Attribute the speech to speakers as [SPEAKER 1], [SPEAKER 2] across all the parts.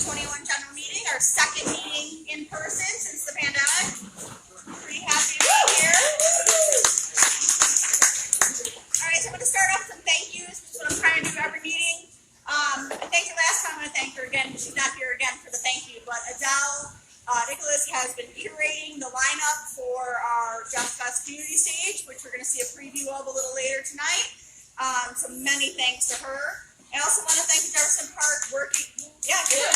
[SPEAKER 1] 2021 general meeting, our second meeting in person since the pandemic. Pretty happy to be here. All right, so I'm going to start off with some thank yous, which is what I'm trying to do every meeting. I thanked her last time. I'm going to thank her again because she's not here again for the thank you. But Adele Nicholas has been curating the lineup for our Just Fest community stage, which we're going to see a preview of a little later tonight. So many thanks to her. I also want to thank the Jefferson Park working. Yeah, good. I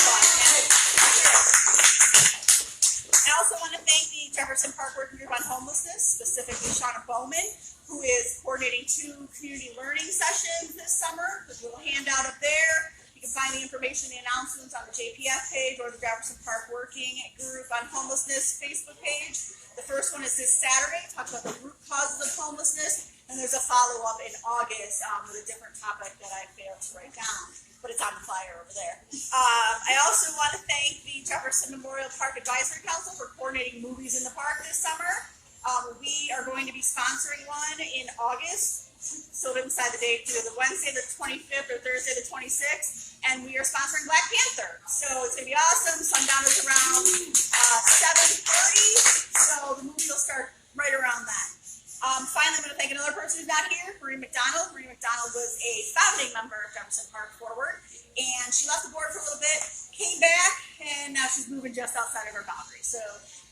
[SPEAKER 1] also want to thank the Jefferson Park Working Group on Homelessness, specifically Shauna Bowman, who is coordinating 2 community learning sessions this summer. There's a little handout up there. You can find the information, the announcements on the JPF page or the Jefferson Park Working Group on Homelessness Facebook page. The first one is this Saturday, talks about the root causes of homelessness. And there's a follow-up in August with a different topic that I failed to write down, but it's on the flyer over there. I also want to thank the Jefferson Memorial Park Advisory Council for coordinating movies in the park this summer. We are going to be sponsoring one in August, so to decide the date, either the Wednesday the 25th or Thursday the 26th, and we are sponsoring Black Panther. So it's going to be awesome. Sundown is around 7:30, so the movie will start right around then. Finally, I'm going to thank another person who's not here, Marie McDonald. Marie McDonald was a founding member of Jefferson Park Forward, and she left the board for a little bit, came back, and now she's moving just outside of her boundary. So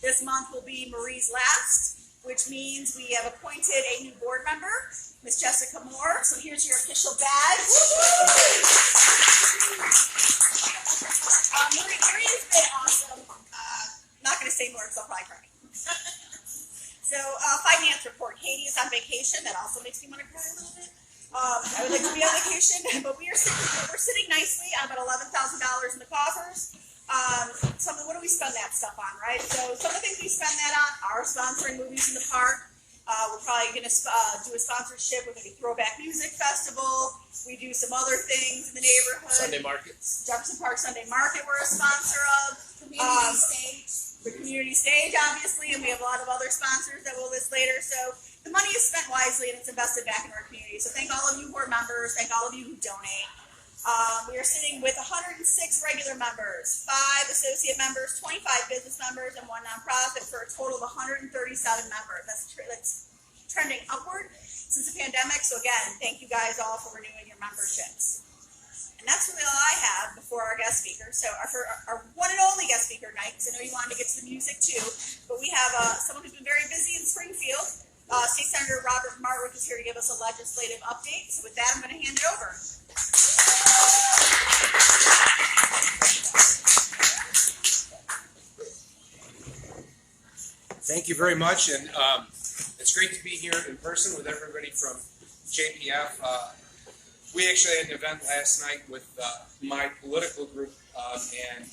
[SPEAKER 1] this month will be Marie's last, which means we have appointed a new board member, Miss Jessica Moore. So here's your official badge. Marie has been awesome. Not going to say more because I'll probably cry. So, finance report. Katie is on vacation. That also makes me want to cry a little bit. I would like to be on vacation, but we're sitting nicely on about $11,000 in the coffers. What do we spend that stuff on, right? So some of the things we spend that on are sponsoring movies in the park. We're probably going to do a sponsorship with a Throwback Music Festival. We do some other things in the neighborhood.
[SPEAKER 2] Sunday markets.
[SPEAKER 1] Jefferson Park Sunday Market we're a sponsor of.
[SPEAKER 3] Community stage.
[SPEAKER 1] The community stage, obviously, and we have a lot of other sponsors that we'll list later. So the money is spent wisely and it's invested back in our community. So thank all of you who are members. Thank all of you who donate. We are sitting with 106 regular members, 5 associate members, 25 business members, and 1 nonprofit for a total of 137 members. That's trending upward since the pandemic. So again, thank you guys all for renewing your memberships. And that's really all I have before our guest speaker. So for our one and only guest speaker tonight, because I know you wanted to get to the music too, but we have someone who's been very busy in Springfield. State Senator Robert Martwick is here to give us a legislative update. So with that, I'm going to hand it over.
[SPEAKER 2] Thank you very much, and it's great to be here in person with everybody from JPF. We actually had an event last night with my political group, and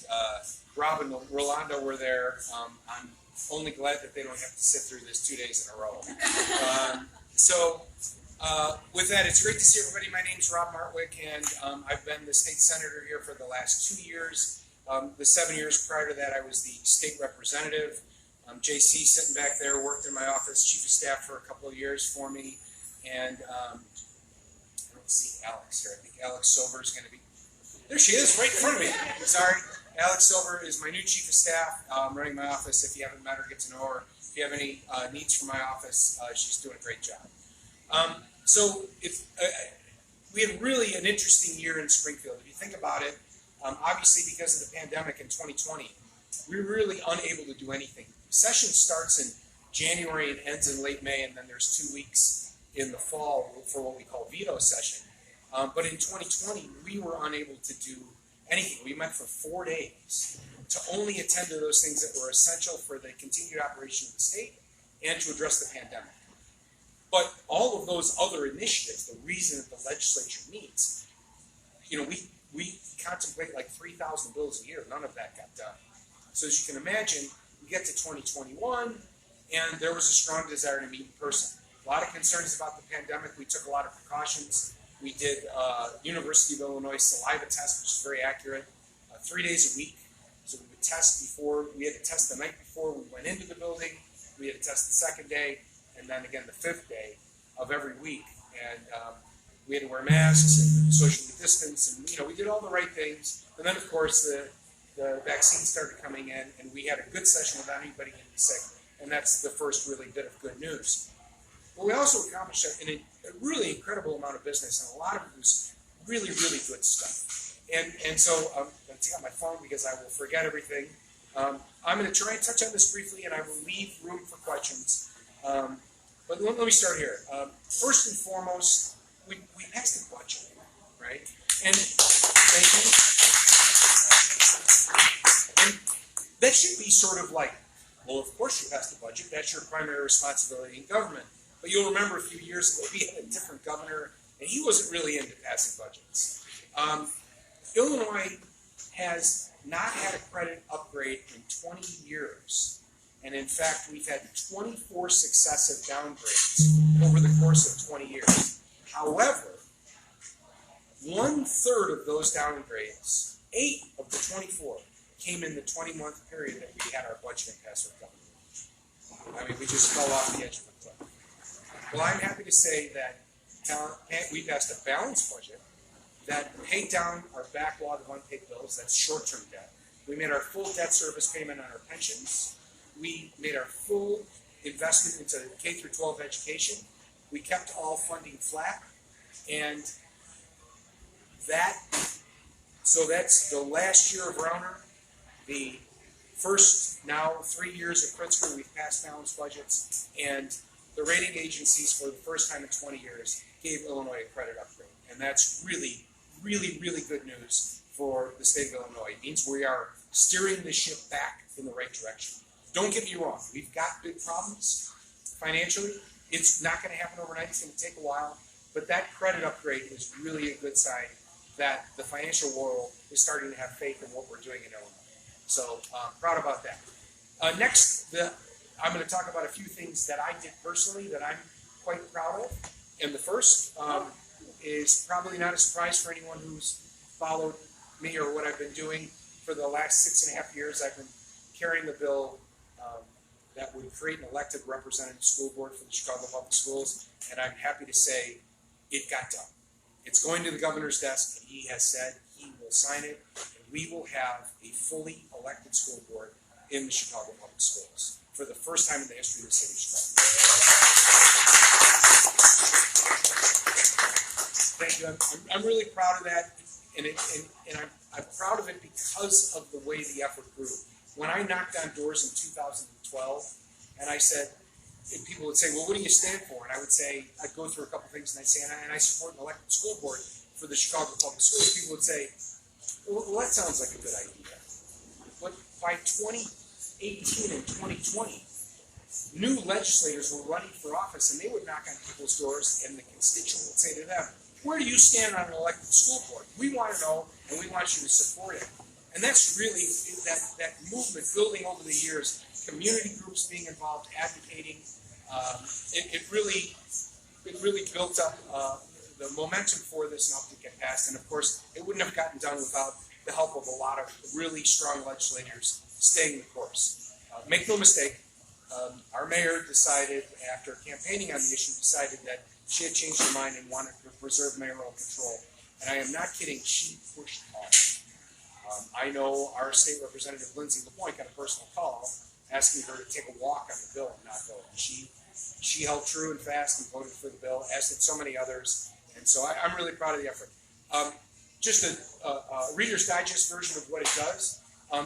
[SPEAKER 2] Rob and Rolando were there. I'm only glad that they don't have to sit through this 2 days in a row. With that, it's great to see everybody. My name's Rob Martwick, and I've been the state senator here for the last 2 years. The 7 years prior to that, I was the state representative. JC sitting back there, worked in my office, chief of staff for a couple of years for me, and I don't see Alex here. I think Alex Silver is going to be, there she is, right in front of me. Sorry. Alex Silver is my new chief of staff, running my office. If you haven't met her, get to know her. If you have any needs from my office, she's doing a great job. We had really an interesting year in Springfield. If you think about it, obviously because of the pandemic in 2020, we were really unable to do anything. Session starts in January and ends in late May, and then there's 2 weeks in the fall for what we call veto session. But in 2020, we were unable to do anything. We met for 4 days to only attend to those things that were essential for the continued operation of the state and to address the pandemic. But all of those other initiatives, the reason that the legislature meets, we contemplate like 3,000 bills a year. None of that got done. So as you can imagine, we get to 2021, and there was a strong desire to meet in person. A lot of concerns about the pandemic. We took a lot of precautions. We did University of Illinois saliva test, which is very accurate, 3 days a week. So we would test before, we had to test the night before we went into the building. We had to test the second day, and then again the 5th day of every week. And we had to wear masks and socially distance, and we did all the right things. And then of course the the vaccine started coming in, and we had a good session without anybody getting sick, and that's the first really bit of good news. But we also accomplished a really incredible amount of business, and a lot of it was really, really good stuff. And so I'm going to take out my phone because I will forget everything. I'm going to try and touch on this briefly, and I will leave room for questions. But let me start here. First and foremost, we passed the budget, right? And thank you. And that should be sort of like, well, of course you passed the budget. That's your primary responsibility in government. But you'll remember a few years ago we had a different governor, and he wasn't really into passing budgets. Illinois has not had a credit upgrade in 20 years. And in fact, we've had 24 successive downgrades over the course of 20 years. However, 1/3 of those downgrades, 8 of the 24, came in the 20-month period that we had our budget and passed our government. I mean, we just fell off the edge of the cliff. Well, I'm happy to say that we passed a balanced budget that paid down our backlog of unpaid bills, that's short-term debt. We made our full debt service payment on our pensions. We made our full investment into K-12 education. We kept all funding flat. And so that's the last year of Rauner. The first now 3 years of Pritzker, we've passed balanced budgets. And the rating agencies, for the first time in 20 years, gave Illinois a credit upgrade. And that's really, really, really good news for the state of Illinois. It means we are steering the ship back in the right direction. Don't get me wrong, we've got big problems financially. It's not going to happen overnight, it's going to take a while, but that credit upgrade is really a good sign that the financial world is starting to have faith in what we're doing in Illinois. So, proud about that. Next, I'm going to talk about a few things that I did personally that I'm quite proud of. And the first is probably not a surprise for anyone who's followed me or what I've been doing for the last 6.5 years. I've been carrying the bill that would create an elected representative school board for the Chicago Public Schools, and I'm happy to say it got done. It's going to the governor's desk, and he has said he will sign it, and we will have a fully elected school board in the Chicago Public Schools for the first time in the history of the city of Chicago. Thank you. I'm really proud of that, and I'm proud of it because of the way the effort grew. When I knocked on doors in 2012, and I said, and people would say, well, what do you stand for? And I would say, I'd go through a couple things, and I'd say, and I support an elected school board for the Chicago Public Schools. People would say, well, that sounds like a good idea. But by 2018 and 2020, new legislators were running for office, and they would knock on people's doors, and the constituent would say to them, where do you stand on an elected school board? We want to know, and we want you to support it. And that's really that movement building over the years, community groups being involved, advocating. It really built up the momentum for this and helped it get passed. And of course, it wouldn't have gotten done without the help of a lot of really strong legislators staying the course. Make no mistake, our mayor decided, after campaigning on the issue, decided that she had changed her mind and wanted to preserve mayoral control. And I am not kidding, she pushed hard. I know our state representative, Lindsay LaPointe, got a personal call asking her to take a walk on the bill and not vote. She held true and fast and voted for the bill, as did so many others. And so I'm really proud of the effort. Just a Reader's Digest version of what it does.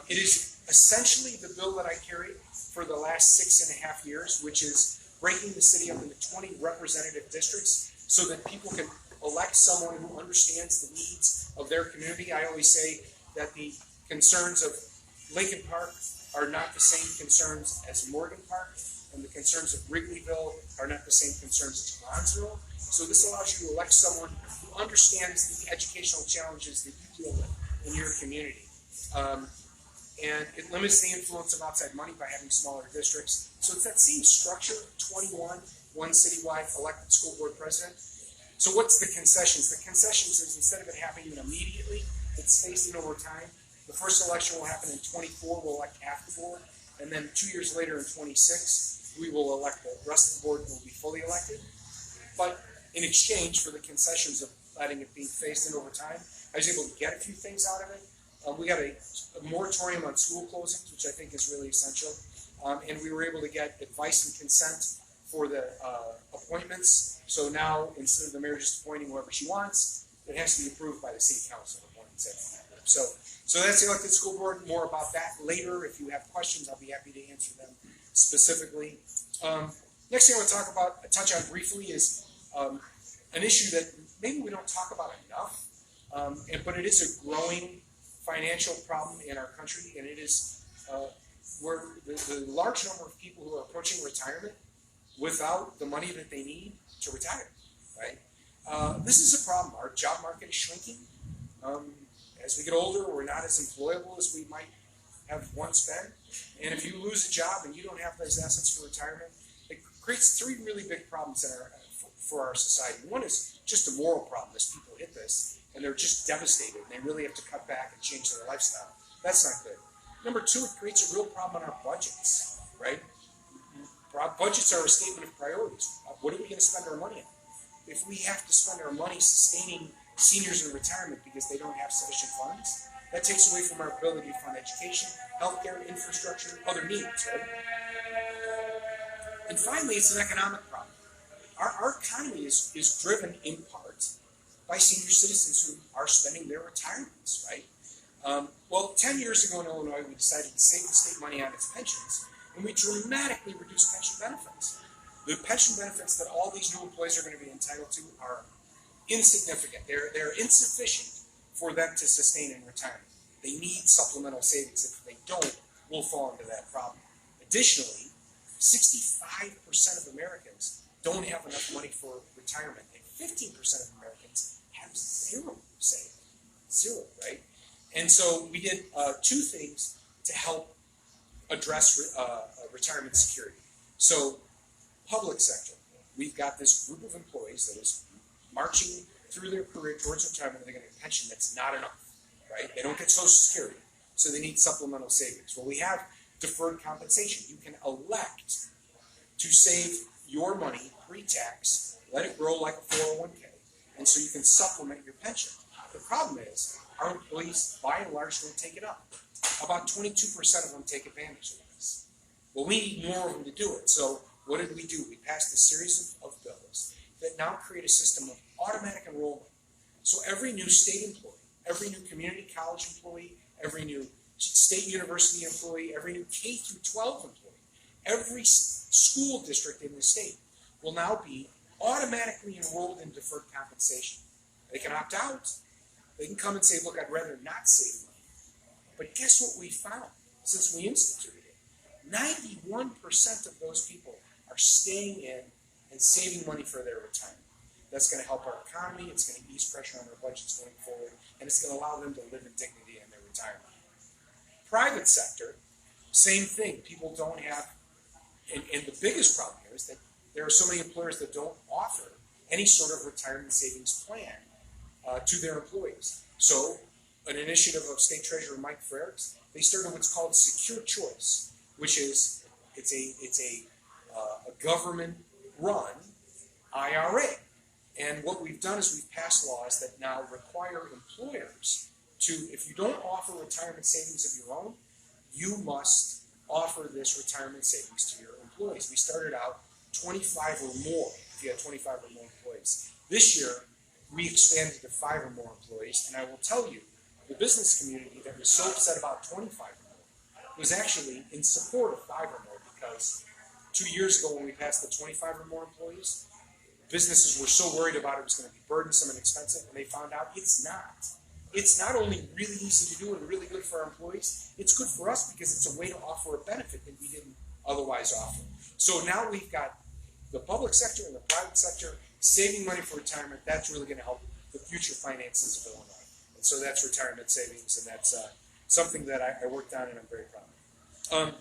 [SPEAKER 2] It is essentially the bill that I carried for the last 6.5 years, which is breaking the city up into 20 representative districts so that people can elect someone who understands the needs of their community. I always say that the concerns of Lincoln Park are not the same concerns as Morgan Park, and the concerns of Wrigleyville are not the same concerns as Bronzeville. So this allows you to elect someone who understands the educational challenges that you deal with in your community. And it limits the influence of outside money by having smaller districts. So it's that same structure, 21, one citywide elected school board president. So what's the concessions? The concessions is instead of it happening immediately, it's phased in over time. The first election will happen in 24, we'll elect half the board, and then 2 years later in 26, we will elect the rest of the board and will be fully elected. But in exchange for the concessions of letting it be phased in over time, I was able to get a few things out of it, We got a moratorium on school closings, which I think is really essential. And we were able to get advice and consent for the appointments. So now, instead of the mayor just appointing whoever she wants, it has to be approved by the city council. So that's the elected school board. More about that later. If you have questions, I'll be happy to answer them specifically. Next thing I want to talk about, touch on briefly, is an issue that maybe we don't talk about enough, but it is a growing financial problem in our country, and it is where the large number of people who are approaching retirement without the money that they need to retire, right? This is a problem. Our job market is shrinking. As we get older, we're not as employable as we might have once been. And if you lose a job and you don't have those assets for retirement, it creates three really big problems for our society. One is just a moral problem as people hit this, and they're just devastated, and they really have to cut back and change their lifestyle. That's not good. Number two, it creates a real problem on our budgets, right? Budgets are a statement of priorities. What are we going to spend our money on? If we have to spend our money sustaining seniors in retirement because they don't have sufficient funds, that takes away from our ability to fund education, healthcare, infrastructure, other needs, right? And finally, it's an economic problem. Our economy is driven in part by senior citizens who are spending their retirements, right? Well, 10 years ago in Illinois, we decided to save the state money on its pensions, and we dramatically reduced pension benefits. The pension benefits that all these new employees are going to be entitled to are insignificant. They're insufficient for them to sustain in retirement. They need supplemental savings. If they don't, we'll fall into that problem. Additionally, 65% of Americans don't have enough money for retirement, and 15% of Americans have zero savings. Zero, right? And so we did two things to help address retirement security. So, public sector, we've got this group of employees that is marching through their career towards retirement, and they're going to get a pension that's not enough, right? They don't get Social Security, so they need supplemental savings. Well, we have deferred compensation. You can elect to save your money pre-tax, let it grow like a 401k, and so you can supplement your pension. The problem is, our employees, by and large, don't take it up. About 22% of them take advantage of this. Well, we need more of them to do it. So what did we do? We passed a series of bills that now create a system of automatic enrollment. So every new state employee, every new community college employee, every new state university employee, every new K through 12 employee, every school district in the state will now be automatically enrolled in deferred compensation. They can opt out. They can come and say, look, I'd rather not save money. But guess what we found since we instituted it? 91% of those people are staying in and saving money for their retirement. That's going to help our economy, it's going to ease pressure on our budgets going forward, and it's going to allow them to live in dignity in their retirement. Private sector, same thing. People don't have, and the biggest problem here is that there are so many employers that don't offer any sort of retirement savings plan to their employees. So, an initiative of State Treasurer Mike Frericks, they started what's called Secure Choice, which is it's a government-run IRA. And what we've done is we've passed laws that now require employers to, if you don't offer retirement savings of your own, you must offer this retirement savings to your employees. We started out 25 or more, if you had 25 or more employees. This year, we expanded to 5 or more employees, and I will tell you, the business community that was so upset about 25 or more was actually in support of 5 or more, because 2 years ago when we passed the 25 or more employees, businesses were so worried about it was going to be burdensome and expensive, and they found out it's not. It's not only really easy to do and really good for our employees, it's good for us because it's a way to offer a benefit that we didn't otherwise offer. So now we've got the public sector and the private sector saving money for retirement. That's really going to help the future finances of Illinois. And so that's retirement savings, and that's something that I worked on and I'm very proud of.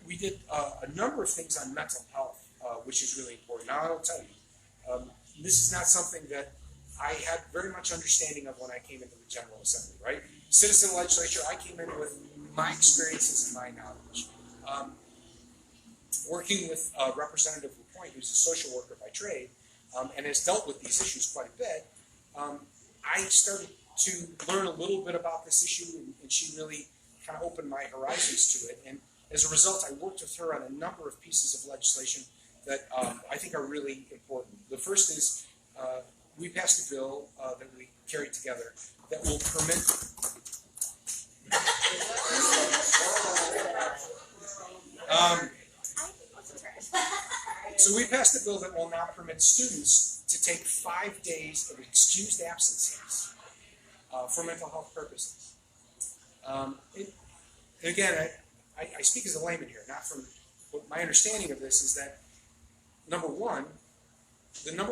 [SPEAKER 2] We did a number of things on mental health, which is really important. Now I'll tell you, this is not something that I had very much understanding of when I came into the General Assembly, right? Citizen legislature, I came in with my experiences and my knowledge. Working with Representative LaPointe, who's a social worker by trade, and has dealt with these issues quite a bit, I started to learn a little bit about this issue, and she really kind of opened my horizons to it. And as a result, I worked with her on a number of pieces of legislation that I think are really important. The first is we passed a bill that we carried together that will permit so we passed a bill that will now permit students to take 5 days of excused absences for mental health purposes. Again, I speak as a layman here, not from but my understanding of this is that the number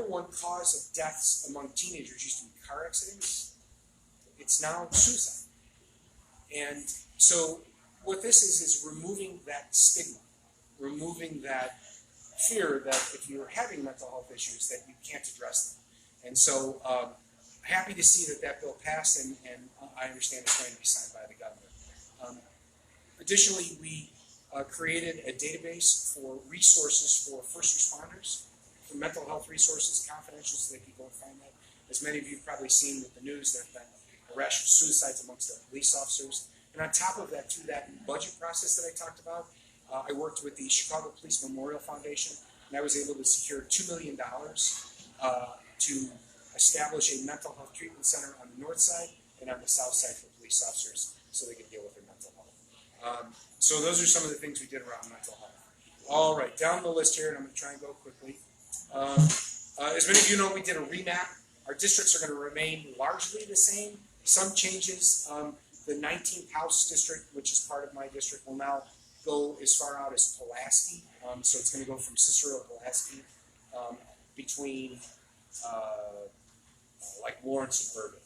[SPEAKER 2] one cause of deaths among teenagers used to be car accidents. It's now suicide. And so what this is removing that stigma, removing that fear that if you're having mental health issues that you can't address them. And so happy to see that bill passed, and I understand it's going to be signed by the governor. Additionally, we created a database for resources for first responders, for mental health resources, confidential, so they can go and find that. As many of you have probably seen with the news, there have been a rash of suicides amongst our police officers. And on top of that, through that budget process that I talked about, I worked with the Chicago Police Memorial Foundation, and I was able to secure $2 million to establish a mental health treatment center on the north side and on the south side for police officers so they could deal with their mental health. So those are some of the things we did around mental health. All right, down the list here, and I'm going to try and go quickly. As many of you know, we did a remap. Our districts are going to remain largely the same. Some changes. The 19th House district, which is part of my district, will now go as far out as Pulaski. So it's going to go from Cicero to Pulaski between like Lawrence and Bourbon.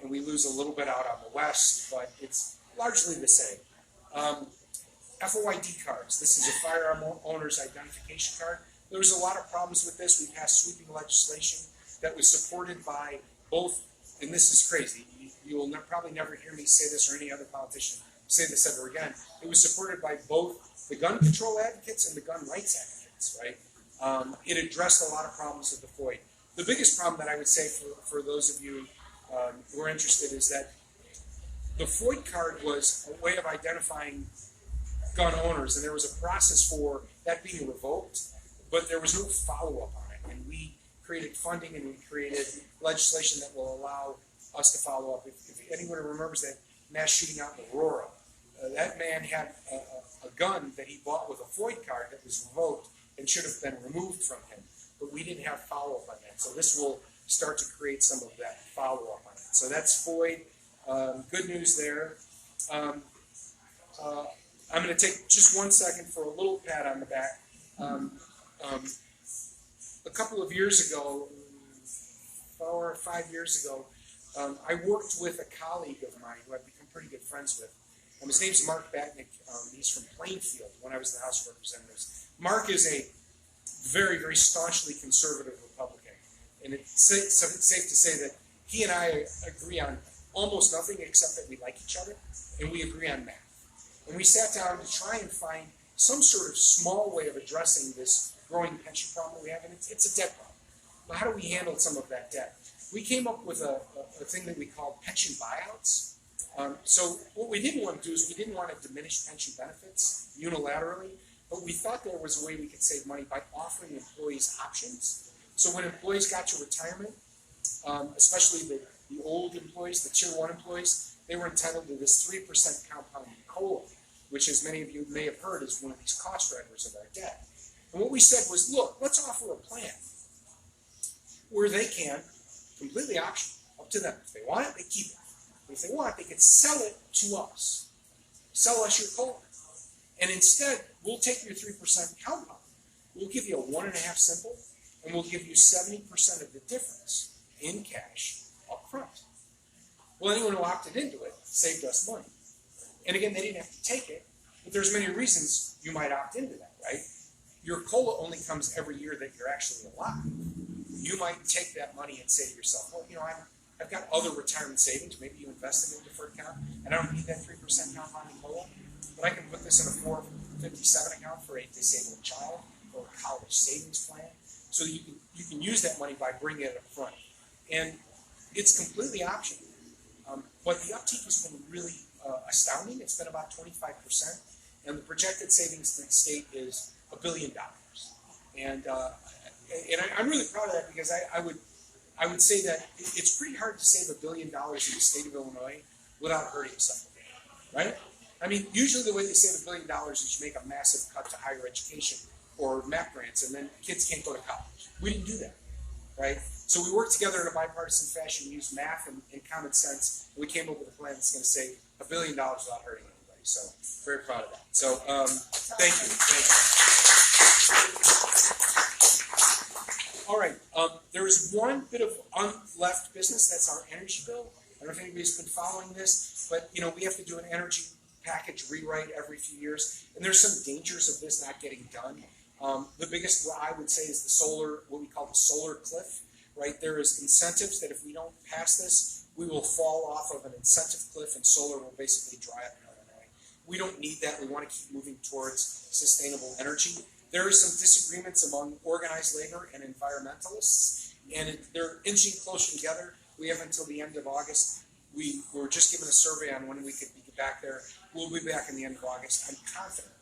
[SPEAKER 2] And we lose a little bit out on the west, but it's largely the same. FOID cards. This is a firearm owner's identification card. There was a lot of problems with this. We passed sweeping legislation that was supported by both, and this is crazy, you will probably never hear me say this or any other politician say this ever again. It was supported by both the gun control advocates and the gun rights advocates, right? It addressed a lot of problems with the FOID. The biggest problem that I would say for those of you who are interested is that the FOID card was a way of identifying gun owners, and there was a process for that being revoked, but there was no follow-up on it. And we created funding and we created legislation that will allow us to follow up. If anyone remembers that mass shooting out in Aurora, that man had a gun that he bought with a FOID card that was revoked and should have been removed from him, but we didn't have follow-up on that. So this will start to create some of that follow-up on it. So that's FOID. Good news there. I'm going to take just 1 second for a little pat on the back. A couple of years ago, 4 or 5 years ago, I worked with a colleague of mine who I've become pretty good friends with. His name's Mark Batnick. He's from Plainfield when I was in the House of Representatives. Mark is a very, very staunchly conservative Republican. And it's safe to say that he and I agree on almost nothing except that we like each other, and we agree on math. And we sat down to try and find some sort of small way of addressing this growing pension problem we have, and it's a debt problem. But how do we handle some of that debt? We came up with a thing that we called pension buyouts. So what we didn't want to do is we didn't want to diminish pension benefits unilaterally, but we thought there was a way we could save money by offering employees options. So when employees got to retirement, especially the old employees, the Tier 1 employees, they were entitled to this 3% compounding COLA, which, as many of you may have heard, is one of these cost drivers of our debt. And what we said was, look, let's offer a plan where they can, completely optional, up to them. If they want it, they keep it. But if they want, they could sell it to us. Sell us your COLA. And instead, we'll take your 3% compound. We'll give you a 1.5 simple, and we'll give you 70% of the difference in cash up front. Well, anyone who opted into it saved us money. And again, they didn't have to take it, but there's many reasons you might opt into that, right? Your COLA only comes every year that you're actually alive. You might take that money and say to yourself, well, you know, I've got other retirement savings. Maybe you invest in a deferred account, and I don't need that 3% compounding COLA, but I can put this in a 457 account for a disabled child or a college savings plan, so you can use that money by bringing it up front. And it's completely optional. but the uptake has been really astounding. It's been about 25%, and the projected savings to the state is $1 billion. And I'm really proud of that because I would say that it's pretty hard to save $1 billion in the state of Illinois without hurting somebody, right? I mean, usually the way they save $1 billion is you make a massive cut to higher education or MAP grants, and then kids can't go to college. We didn't do that, right? So we worked together in a bipartisan fashion. We used math and common sense, and we came up with a plan that's going to save $1 billion without hurting anybody. So very proud of that. So thank you. All right. There is one bit of unleft business. That's our energy bill. I don't know if anybody's been following this, but we have to do an energy package rewrite every few years, and there's some dangers of this not getting done. The biggest, what I would say, is the solar, what we call the solar cliff. Right, there is incentives that if we don't pass this, we will fall off of an incentive cliff, and solar will basically dry up in Illinois. We don't need that. We want to keep moving towards sustainable energy. There is some disagreements among organized labor and environmentalists, and they're inching closer together. We have until the end of August. We were just given a survey on when we could be back there. We'll be back in the end of August. I'm confident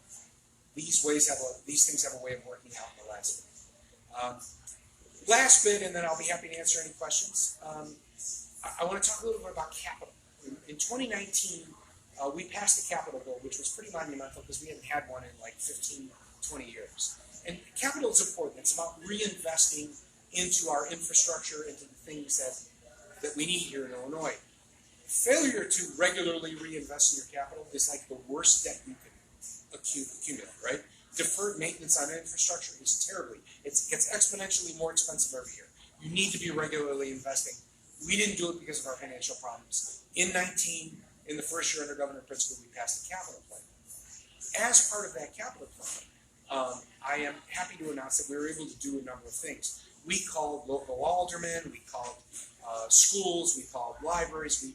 [SPEAKER 2] these things have a way of working out in the last minute. Last bit, and then I'll be happy to answer any questions. I want to talk a little bit about capital. In 2019, we passed the capital bill, which was pretty monumental because we hadn't had one in like 15, 20 years. And capital is important. It's about reinvesting into our infrastructure, into the things that we need here in Illinois. Failure to regularly reinvest in your capital is like the worst debt you can accumulate, right? Deferred maintenance on infrastructure is terribly, it gets exponentially more expensive every year. You need to be regularly investing. We didn't do it because of our financial problems. In the first year under Governor Pritzker, we passed the capital plan. As part of that capital plan, I am happy to announce that we were able to do a number of things. We called local aldermen, we called schools, we called libraries, we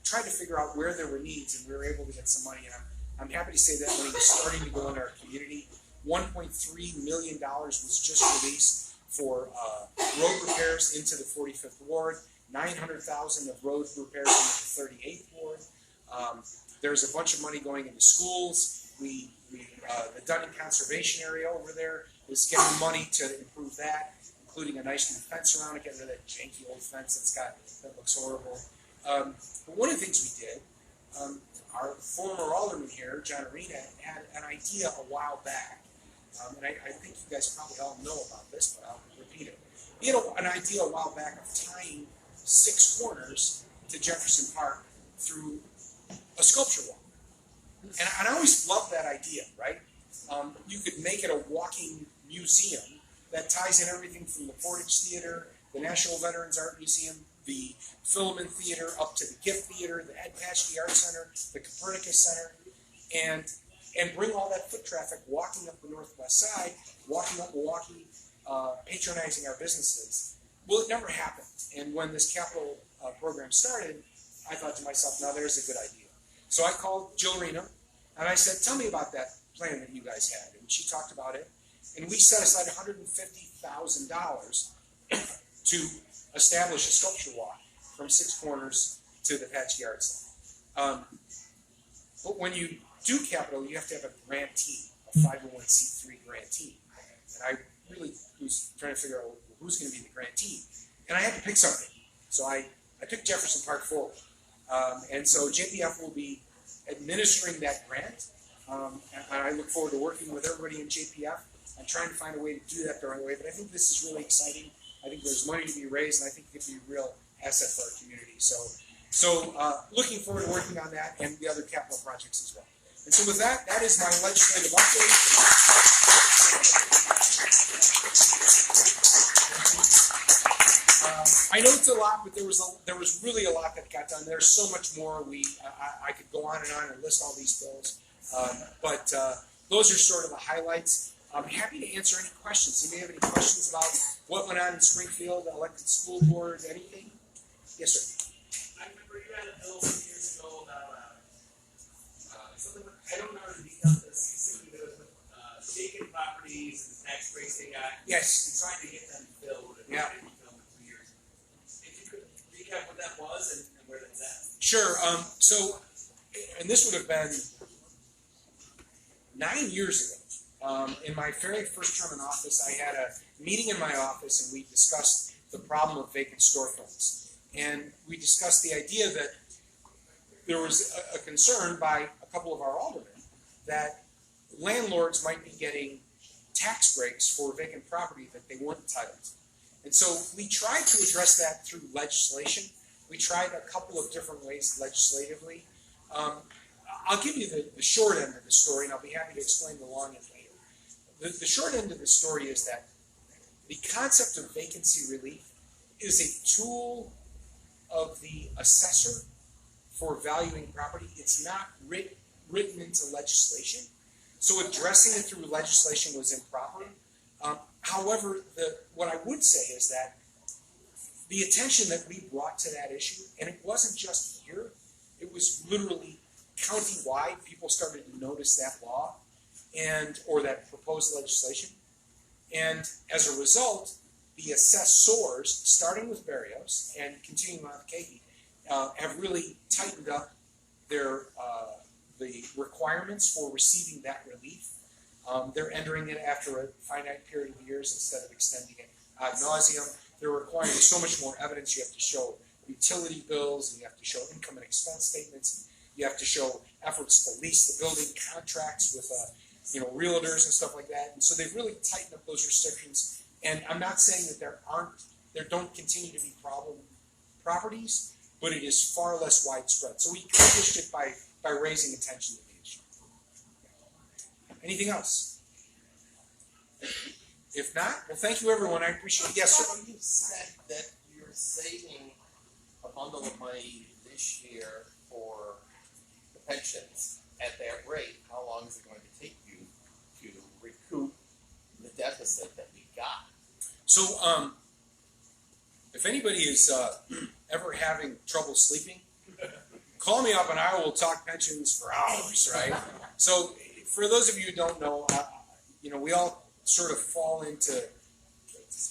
[SPEAKER 2] tried to figure out where there were needs, and we were able to get some money. And I'm happy to say that money is starting to go into our community. $1.3 million was just released for road repairs into the 45th Ward, $900,000 of road repairs into the 38th Ward. There's a bunch of money going into schools. The Dunning Conservation Area over there is getting money to improve that, including a nice new fence around it, getting rid of that janky old fence that looks horrible. But one of the things we did, our former alderman here, John Arena, had an idea a while back, and I think you guys probably all know about this, but I'll repeat it. He had an idea a while back of tying 6 corners to Jefferson Park through a sculpture wall. And I always loved that idea, right? You could make it a walking museum that ties in everything from the Portage Theater, the National Veterans Art Museum, the Filament Theater, up to the Gift Theater, the Ed Paschke Art Center, the Copernicus Center, and bring all that foot traffic walking up the Northwest Side, walking up Milwaukee, patronizing our businesses. Well, it never happened. And when this capital program started, I thought to myself, now there's a good idea. So I called Jill Rena, and I said, tell me about that plan that you guys had. And she talked about it. And we set aside $150,000 to establish a sculpture walk from 6 corners to the Paschke Art Center. But when you do capital, you have to have a grantee, a 501c3 grantee. And I really was trying to figure out who's going to be the grantee. And I had to pick something. So I picked Jefferson Park forward. And so JPF will be administering that grant. And I look forward to working with everybody in JPF and trying to find a way to do that the right way. But I think this is really exciting. I think there's money to be raised, and I think it could be a real asset for our community. So looking forward to working on that and the other capital projects as well. And so with that, that is my legislative update. I know it's a lot, but there was really a lot that got done. There's so much more. I could go on and list all these bills. But those are sort of the highlights. I'm happy to answer any questions. You may have any questions about what went on in Springfield, elected school board, anything? Yes, sir.
[SPEAKER 3] I remember you had a bill some years ago about something with, I don't know the details, but specifically there was with vacant properties and the tax breaks they got.
[SPEAKER 2] Yes.
[SPEAKER 3] And trying to get them filled. And
[SPEAKER 2] Yeah.
[SPEAKER 3] they didn't fill in 2 years. If you could recap what that was and where that's at.
[SPEAKER 2] Sure. So, and this would have been 9 years ago. In my very first term in office, I had a meeting in my office, and we discussed the problem of vacant storefronts. And we discussed the idea that there was a concern by a couple of our aldermen that landlords might be getting tax breaks for vacant property that they weren't entitled to. And so we tried to address that through legislation. We tried a couple of different ways legislatively. I'll give you the short end of the story, and I'll be happy to explain the long end later. The short end of the story is that the concept of vacancy relief is a tool of the assessor for valuing property. It's not written into legislation. So addressing it through legislation was improper. However, what I would say is that the attention that we brought to that issue, and it wasn't just here, it was literally county-wide. People started to notice that law or that proposed legislation. And as a result, the assessors, starting with Barrios and continuing on with Katie, have really tightened up their the requirements for receiving that relief. They're entering it after a finite period of years instead of extending it ad nauseum. They're requiring so much more evidence. You have to show utility bills, and you have to show income and expense statements. You have to show efforts to lease the building, contracts with realtors and stuff like that. And so they've really tightened up those restrictions. And I'm not saying that there don't continue to be problem properties, but it is far less widespread. So we accomplished it by raising attention to the issue. Anything else? If not, well, thank you, everyone. I appreciate it. Yes, sir.
[SPEAKER 4] You said that you're saving a bundle of money this year for the pensions at that rate. How long is it going to take you to recoup the deficit that we got?
[SPEAKER 2] So, if anybody is ever having trouble sleeping, call me up and I will talk pensions for hours, right? So, for those of you who don't know, we all sort of fall into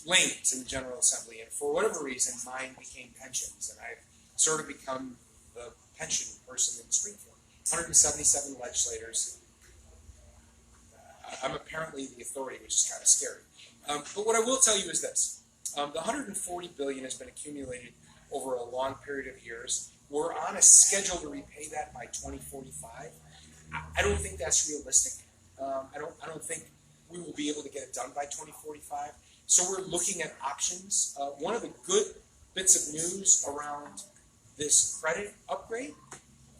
[SPEAKER 2] lanes in the General Assembly, and for whatever reason, mine became pensions, and I've sort of become the pension person in Springfield. 177 legislators. I'm apparently the authority, which is kind of scary. But what I will tell you is this. The $140 billion has been accumulated over a long period of years. We're on a schedule to repay that by 2045. I don't think that's realistic. I don't think we will be able to get it done by 2045. So we're looking at options. One of the good bits of news around this credit upgrade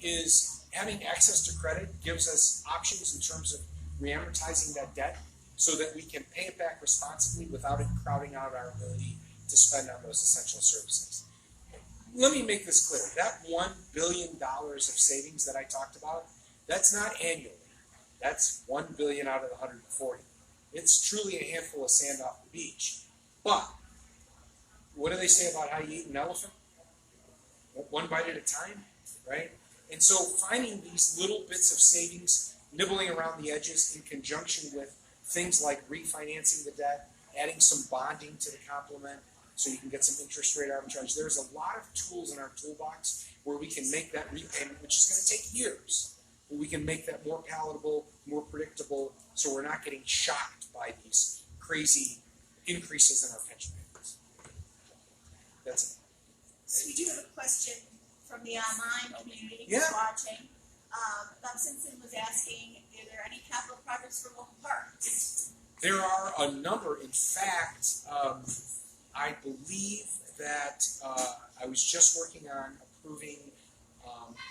[SPEAKER 2] is having access to credit gives us options in terms of reamortizing that debt so that we can pay it back responsibly without it crowding out our ability to spend on those essential services. Let me make this clear. That $1 billion of savings that I talked about, that's not annually. That's $1 billion out of the 140. It's truly a handful of sand off the beach. But what do they say about how you eat an elephant? One bite at a time, right? And so finding these little bits of savings, nibbling around the edges in conjunction with things like refinancing the debt, adding some bonding to the complement so you can get some interest rate arbitrage. There's a lot of tools in our toolbox where we can make that repayment, which is going to take years, but we can make that more palatable, more predictable, so we're not getting shocked by these crazy increases in our pension payments. That's it.
[SPEAKER 1] So we do have a question from the online community
[SPEAKER 2] Yeah.
[SPEAKER 1] who's watching. Bob Simpson was asking, are there any capital projects for local parks?
[SPEAKER 2] There are a number. In fact, I believe that I was just working on approving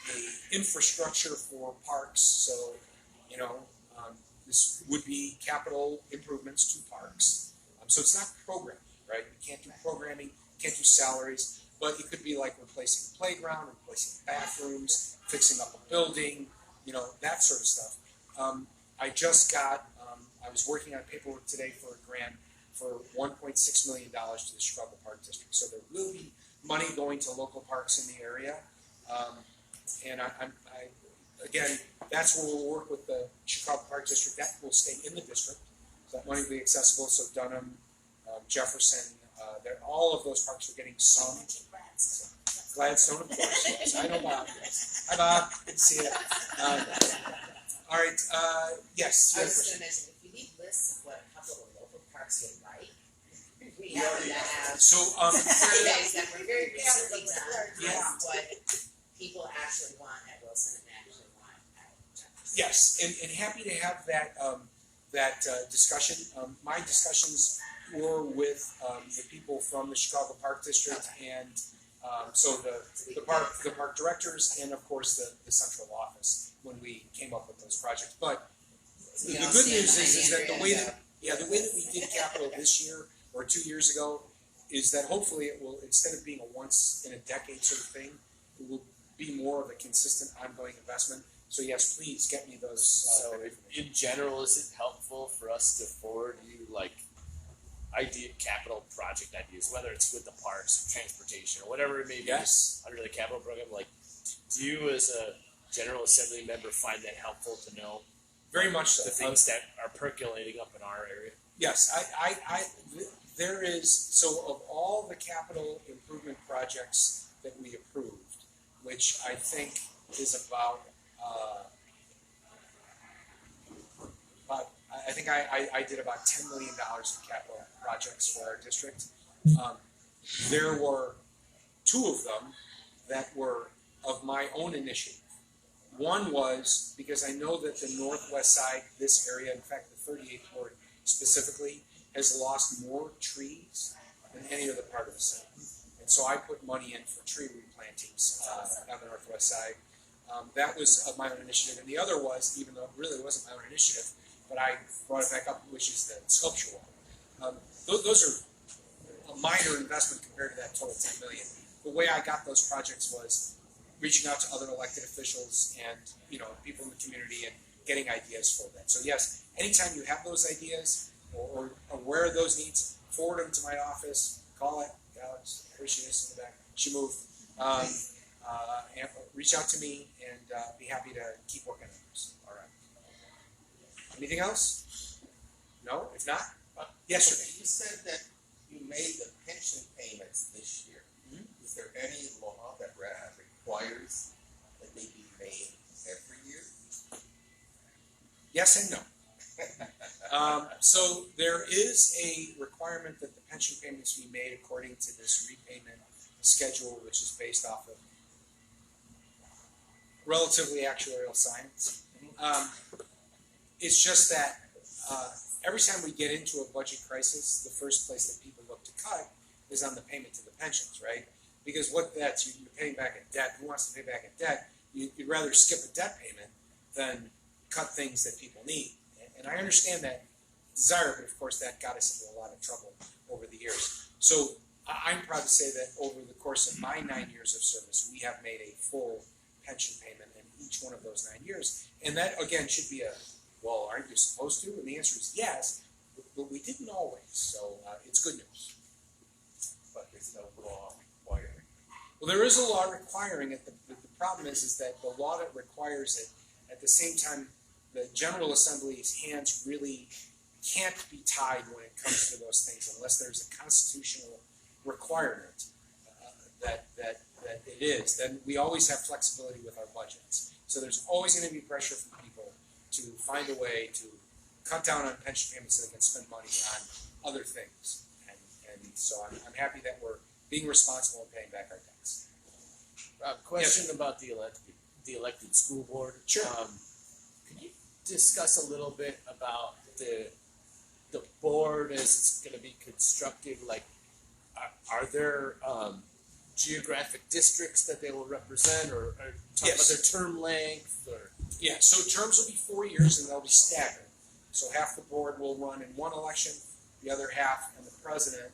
[SPEAKER 2] the infrastructure for parks. So, this would be capital improvements to parks. So it's not programming, right? You can't do programming, can't do salaries, but it could be like replacing a playground, replacing bathrooms, fixing up a building, that sort of stuff. I just got, I was working on paperwork today for a grant for $1.6 million to the Chicago Park District. So there will be money going to local parks in the area. And again, that's where we'll work with the Chicago Park District. That will stay in the district. So that money will be accessible. So Dunham, Jefferson, all of those parks are getting some.
[SPEAKER 1] Grants.
[SPEAKER 2] Gladstone, of course. Yes, I know Bob. Yes. Hi, Bob. Good to see you. All right. Yes.
[SPEAKER 5] I
[SPEAKER 2] You had a
[SPEAKER 5] was
[SPEAKER 2] question.
[SPEAKER 5] gonna mention, if you need lists of what a couple of the local parks would like, we happen to have
[SPEAKER 2] So,
[SPEAKER 5] surveys that were very recently done
[SPEAKER 2] Yeah.
[SPEAKER 5] on what people actually want at Wilson and actually want at Jefferson.
[SPEAKER 2] yes, and happy to have that discussion. My discussions were with the people from the Chicago Park District and so the park directors and of course the central office when we came up with those projects. But the
[SPEAKER 5] We all
[SPEAKER 2] good
[SPEAKER 5] stand
[SPEAKER 2] news is that
[SPEAKER 5] behind
[SPEAKER 2] the way
[SPEAKER 5] Andrea.
[SPEAKER 2] that we did capital this year or 2 years ago is that hopefully it will, instead of being a once in a decade sort of thing, it will be more of a consistent ongoing investment. So yes, please get me those.
[SPEAKER 6] So, in general, is it helpful for us to forward you like capital project ideas, whether it's with the parks, or transportation, or whatever it may be,
[SPEAKER 2] Yes.
[SPEAKER 6] under the capital program? Like, do you, as a General Assembly member, find that helpful to know
[SPEAKER 2] Very much so.
[SPEAKER 6] the things that are percolating up in our area?
[SPEAKER 2] Yes, there is, so of all the capital improvement projects that we approved, which I think is about I think I did about $10 million in capital projects for our district. There were 2 of them that were of my own initiative. One was because I know that the northwest side, this area, in fact the 38th ward specifically, has lost more trees than any other part of the city. And so I put money in for tree replantings on the northwest side. That was of my own initiative. And the other was, even though it really wasn't my own initiative, but I brought it back up, which is the sculpture wall. Those are a minor investment compared to that total $10 million. The way I got those projects was reaching out to other elected officials and people in the community and getting ideas for that. So yes, anytime you have those ideas or aware of those needs, forward them to my office. Call it, Alex. Here she is in the back. She moved. And reach out to me and be happy to keep working on this. All right. Anything else? No? If not? Yes, sir.
[SPEAKER 4] You said that you made the pension payments this year.
[SPEAKER 2] Mhm.
[SPEAKER 4] Is there any law that requires that they be made every year?
[SPEAKER 2] Yes and no. So there is a requirement that the pension payments be made according to this repayment schedule, which is based off of relatively actuarial science. It's just that every time we get into a budget crisis, the first place that people look to cut is on the payment to the pensions, right? Because what that's, you're paying back a debt. Who wants to pay back a debt? You'd rather skip a debt payment than cut things that people need. And I understand that desire, but of course that got us into a lot of trouble over the years. So I'm proud to say that over the course of my 9 years of service, we have made a full pension payment in each one of those 9 years. And that, again, should be well, aren't you supposed to? And the answer is yes, but we didn't always. So it's good news.
[SPEAKER 4] But there's no law requiring.
[SPEAKER 2] Well, there is a law requiring it. The problem is that the law that requires it, at the same time, the General Assembly's hands really can't be tied when it comes to those things unless there's a constitutional requirement that it is. Then we always have flexibility with our budgets. So there's always going to be pressure from people to find a way to cut down on pension payments so they can spend money on other things. And so I'm happy that we're being responsible and paying back our debts.
[SPEAKER 6] Question about the elected school board.
[SPEAKER 2] Sure.
[SPEAKER 6] Could you discuss a little bit about the board as it's going to be constructed? Like, are there geographic districts that they will represent, or talk
[SPEAKER 2] Yes.
[SPEAKER 6] about their term length, or
[SPEAKER 2] Yeah, so terms will be 4 years and they'll be staggered. So half the board will run in one election, the other half and the president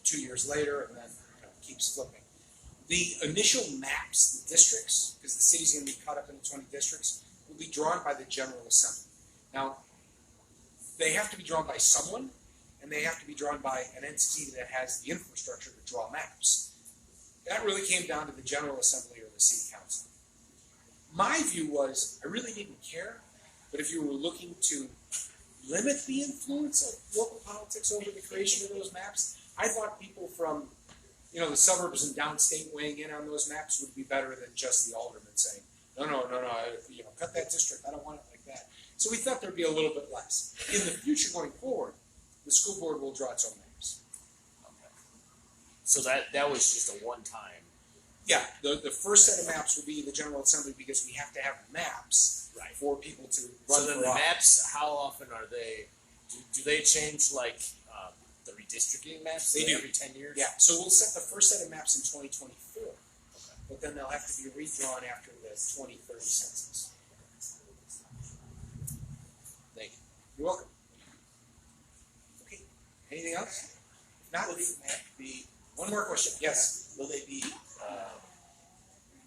[SPEAKER 2] 2 years later, and then keeps flipping. The initial maps, the districts, because the city's going to be cut up into 20 districts, will be drawn by the General Assembly. Now, they have to be drawn by someone, and they have to be drawn by an entity that has the infrastructure to draw maps. That really came down to the General Assembly or the City Council. My view was, I really didn't care, but if you were looking to limit the influence of local politics over the creation of those maps, I thought people from the suburbs and downstate weighing in on those maps would be better than just the alderman saying, no, cut that district, I don't want it like that. So we thought there'd be a little bit less. In the future going forward, the school board will draw its own maps.
[SPEAKER 6] Okay. So that was just a one-time.
[SPEAKER 2] Yeah, the first set of maps will be the General Assembly because we have to have maps
[SPEAKER 6] Right.
[SPEAKER 2] for people to run
[SPEAKER 6] So then
[SPEAKER 2] for
[SPEAKER 6] the
[SPEAKER 2] office.
[SPEAKER 6] maps, how often are they? Do they change like the redistricting maps?
[SPEAKER 2] They do.
[SPEAKER 6] Every 10 years.
[SPEAKER 2] Yeah, so we'll set the first set of maps in 2024, but then they'll have to be redrawn after the 2030 census.
[SPEAKER 6] Thank you.
[SPEAKER 2] You're welcome. Okay, anything else? Not
[SPEAKER 4] Will these maps be,
[SPEAKER 2] one more question. Yes.
[SPEAKER 4] will they be,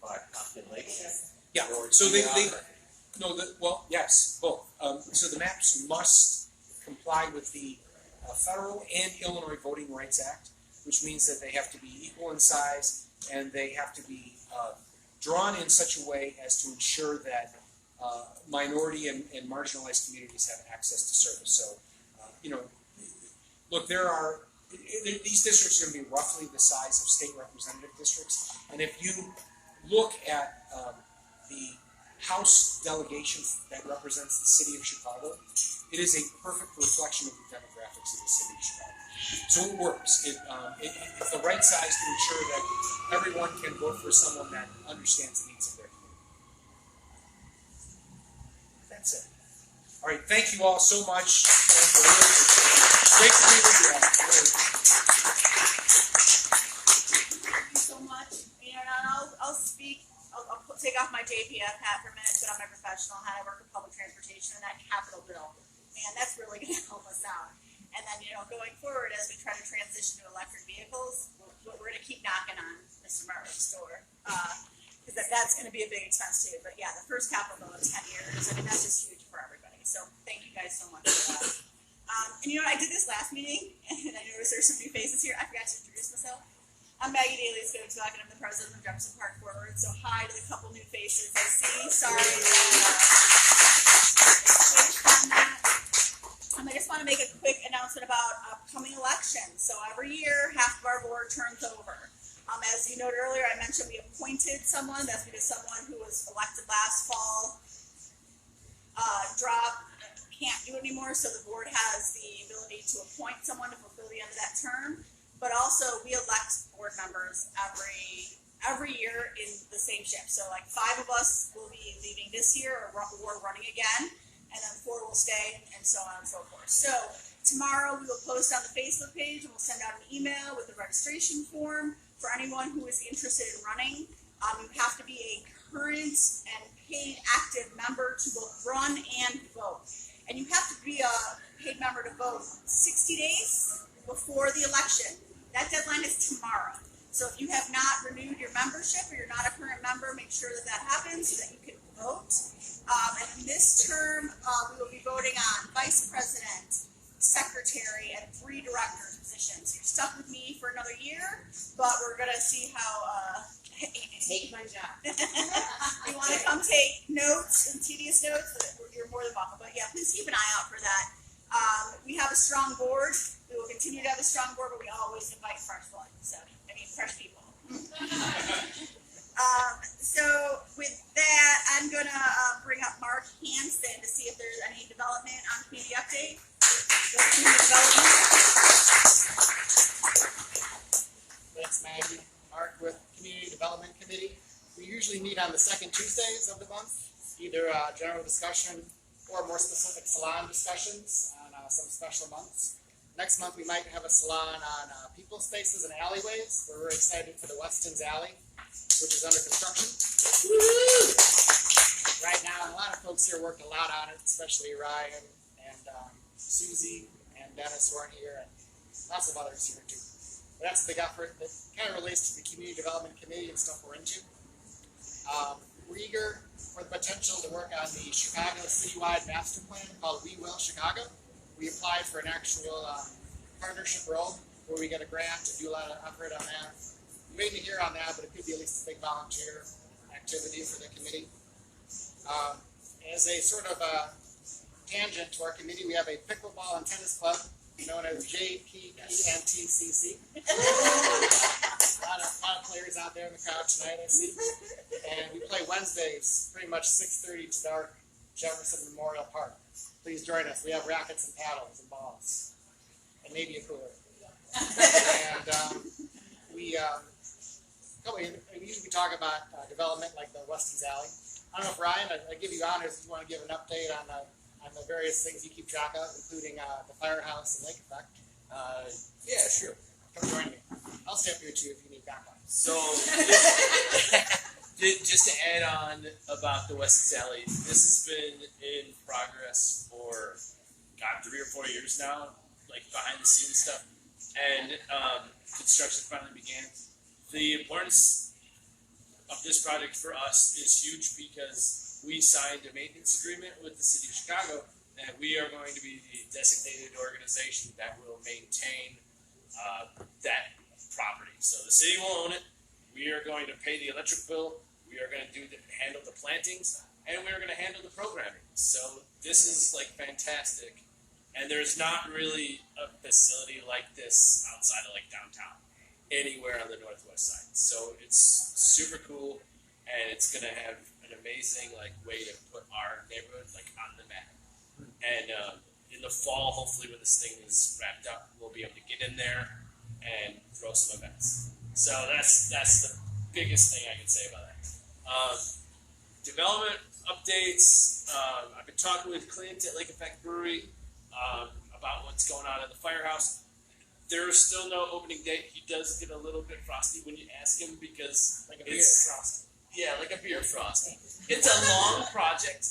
[SPEAKER 4] by population?
[SPEAKER 2] Yeah.
[SPEAKER 4] Or
[SPEAKER 2] So they
[SPEAKER 4] geography?
[SPEAKER 2] yes, both. So the maps must comply with the federal and Illinois Voting Rights Act, which means that they have to be equal in size and they have to be drawn in such a way as to ensure that minority and marginalized communities have access to service. So, look, these districts are going to be roughly the size of state representative districts, and if you look at the House delegation that represents the city of Chicago, it is a perfect reflection of the demographics of the city of Chicago. So it works. It's the right size to ensure that everyone can vote for someone that understands the needs of their community. That's it. All right, thank you all so much. Great to be with you all.
[SPEAKER 1] Thank you so much. And I'll speak. I'll take off my JPF hat for a minute, put on my professional hat. I work in public transportation and that capital bill. Man, that's really going to help us out. And then, going forward, as we try to transition to electric vehicles, we're going to keep knocking on Mr. Marley's door. Because that's going to be a big expense too. But yeah, the first capital bill in 10 years, that's just huge for everybody. So thank you guys so much for that. And I did this last meeting, and I noticed there's some new faces here. I forgot to introduce myself. I'm Maggie Daly Skogsvag, and I'm the president of Jefferson Park Forward. So hi to the couple new faces I see. Sorry I just want to make a quick announcement about upcoming elections. So every year, half of our board turns over. As you noted earlier, I mentioned we appointed someone. That's because someone who was elected last fall can't do it anymore. So the board has the ability to appoint someone to fulfill the end of that term. But also, we elect board members every year in the same shift. So, like 5 of us will be leaving this year or running again, and then 4 will stay, and so on and so forth. So, tomorrow we will post on the Facebook page, and we'll send out an email with a registration form for anyone who is interested in running. You have to be a current and paid active member to both run and vote. And you have to be a paid member to vote 60 days before the election. That deadline is tomorrow. So if you have not renewed your membership or you're not a current member, make sure that happens so that you can vote. And in this term, we will be voting on vice president, secretary, and 3 directors positions. You're stuck with me for another year, but we're going to see how...
[SPEAKER 5] Take my job.
[SPEAKER 1] you want to come take notes and tedious notes, you're more than welcome. But yeah, please keep an eye out for that. We have a strong board. We will continue to have a strong board, but we always invite fresh blood. Fresh people. So with that, I'm going to bring up Mark Hansen to see if there's any development on community update. Community development.
[SPEAKER 7] Thanks, Maggie. Mark with Community Development Committee. We usually meet on the second Tuesdays of the month, either general discussion or more specific salon discussions on some special months. Next month we might have a salon on people spaces and alleyways. We're very excited for the Weston's Alley, which is under construction. Woo! Right now, and a lot of folks here worked a lot on it, especially Ryan and Susie and Dennis who aren't here, and lots of others here too. But that's a big effort that kind of relates to the Community Development Committee and stuff we're into. We're eager for the potential to work on the Chicago citywide master plan called We Will Chicago. We applied for an actual partnership role where we get a grant to do a lot of effort on that. I'm waiting to hear on that, but it could be at least a big volunteer activity for the committee. As a sort of tangent to our committee, we have a pickleball and tennis club known as JPF. lot of players out there in the crowd tonight, I see. And we play Wednesdays, pretty much 6:30 to dark, Jefferson Memorial Park. Please join us. We have rackets and paddles and balls, and maybe a cooler. And we usually talk about development like the Westies Alley. I don't know if Ryan, I give you honors if you want to give an update on the various things you keep track of, including the firehouse and lake effect.
[SPEAKER 6] Yeah, sure.
[SPEAKER 7] Come join me. I'll stay up here too if you need backup.
[SPEAKER 8] So, just to add on about the West Alley, this has been in progress for, 3 or 4 years now, like behind the scenes stuff, and construction finally began. The importance of this project for us is huge because we signed a maintenance agreement with the city of Chicago that we are going to be the designated organization that will maintain that property. So the city will own it. We are going to pay the electric bill. We are going to handle the plantings, and we are going to handle the programming. So this is like fantastic. And there's not really a facility like this outside of like downtown, anywhere on the northwest side. So it's super cool, and it's going to have an amazing like way to put our neighborhood like on the map. And in the fall, hopefully when this thing is wrapped up, we'll be able to get in there and throw some events. So that's the biggest thing I can say about that. Development updates. I've been talking with Clint at Lake Effect Brewery about what's going on in the firehouse. There is still no opening date. He does get a little bit frosty when you ask him because
[SPEAKER 7] Like a beer frosty.
[SPEAKER 8] yeah, like a beer frosty. It's a long project,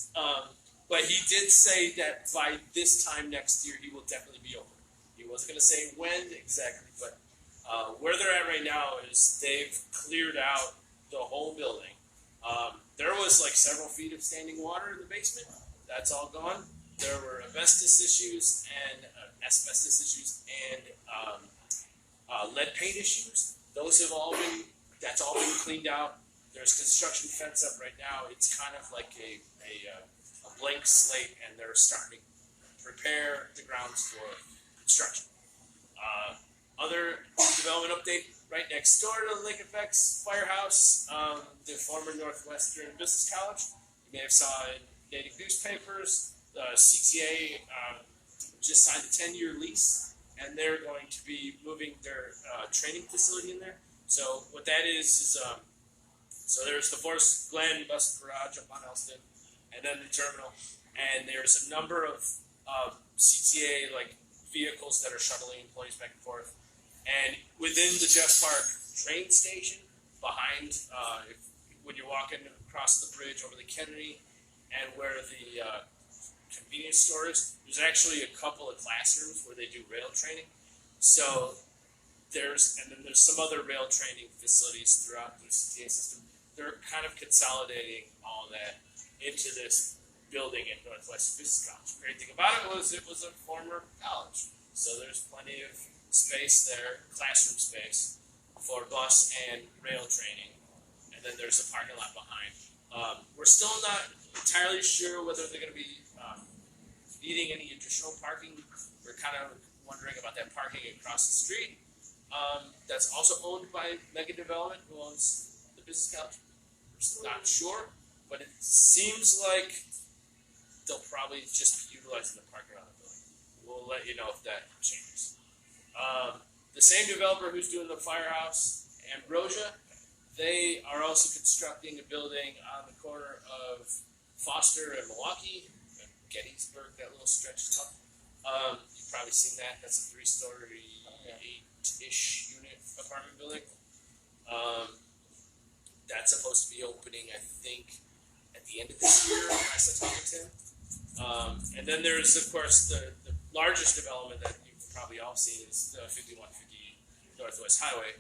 [SPEAKER 8] but he did say that by this time next year he will definitely be open. He wasn't going to say when exactly, but where they're at right now is they've cleared out the whole building. There was like several feet of standing water in the basement. That's all gone. There were asbestos issues and lead paint issues. That's all been cleaned out. There's construction fence up right now. It's kind of like a blank slate, and they're starting to prepare the grounds for construction. Other development update right next door to Lake Effects Firehouse, the former Northwestern Business College. You may have saw in daily newspapers. CTA just signed a 10-year lease, and they're going to be moving their training facility in there. So what that is so there's the Forest Glen bus garage up on Elston, and then the terminal, and there's a number of CTA like vehicles that are shuttling employees back and forth. And within the Jeff Park train station, behind when you're walking across the bridge over the Kennedy, and where the convenience store is, there's actually a couple of classrooms where they do rail training. So there's some other rail training facilities throughout the CTA system. They're kind of consolidating all that into this building at Northwestern Business College. The great thing about it was a former college, so there's plenty of space there, classroom space for bus and rail training, and then there's a parking lot behind. We're still not entirely sure whether they're going to be needing any additional parking. We're kind of wondering about that parking across the street. That's also owned by Mega Development, who owns the business college. We're still not sure, but it seems like they'll probably just be utilizing the parking around the building. We'll let you know if that changes. The same developer who's doing the firehouse, Ambrosia, they are also constructing a building on the corner of Foster and Milwaukee, Gettysburg, that little stretch is called. You've probably seen that. That's a 3-story, 8-ish unit apartment building. That's supposed to be opening, I think, at the end of this year, last I talked to him. And then there's, of course, the largest development that you've probably all seen is the 5150 Northwest Highway.